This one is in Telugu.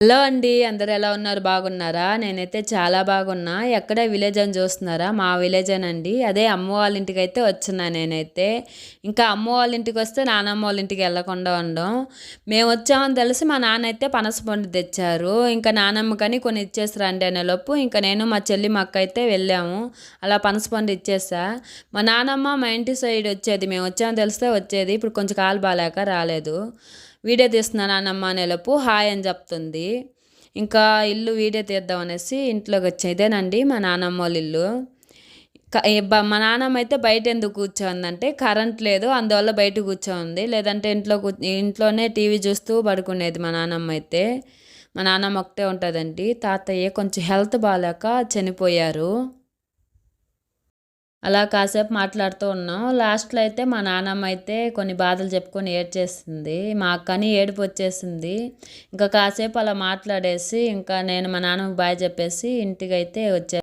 హలో అండి. అందరూ ఎలా ఉన్నారు? బాగున్నారా? నేనైతే చాలా బాగున్నా. ఎక్కడే విలేజ్ అని చూస్తున్నారా? మా విలేజేనండి. అదే అమ్మ వాళ్ళ ఇంటికైతే వచ్చున్నా నేనైతే. ఇంకా అమ్మ వాళ్ళ ఇంటికి వస్తే నానమ్మ వాళ్ళ ఇంటికి వెళ్ళకుండా ఉండం. మేము వచ్చామని తెలిసి మా నాన్న అయితే పనసపండు తెచ్చారు. ఇంకా నానమ్మకని కొన్ని ఇచ్చేసి రండి అనేలోపు ఇంకా నేను మా చెల్లి మా అక్క అయితే వెళ్ళాము. అలా పనసపండు ఇచ్చేసా. మా నానమ్మ మా ఇంటి సైడ్ వచ్చేది. మేము వచ్చామని తెలిస్తే వచ్చేది. ఇప్పుడు కొంచెం కాలు బాగాలేక రాలేదు. వీడియో తీస్తున్నా నాన్నమ్మ అనేలోపు హాయ్ అని చెప్తుంది. ఇంకా ఇల్లు వీడియో తీద్దాం అనేసి ఇంట్లోకి వచ్చా. ఇదేనండి మా నానమ్మ వాళ్ళ ఇల్లు. మా నాన్నమ్మ అయితే బయట ఎందుకు కూర్చోందంటే కరెంట్ లేదు, అందువల్ల బయట కూర్చోంది. లేదంటే ఇంట్లోనే టీవీ చూస్తూ పడుకునేది మా నాన్నమ్మ అయితే. మా నాన్నమ్మ ఒకటే ఉంటుందండి. తాతయ్య కొంచెం హెల్త్ బాగాలేక చనిపోయారు. అలా కాసేపు మాట్లాడుతూ ఉన్నాం. లాస్ట్‌లో అయితే మా నానమ్మ అయితే కొన్ని బాధలు చెప్పుకొని ఏడ్చేసింది. మా అక్కని ఏడుపు వచ్చేసింది. ఇంకా కాసేపు అలా మాట్లాడేసి ఇంకా నేను మా నాన్నకి బాయ్ చెప్పేసి ఇంటికైతే వచ్చా.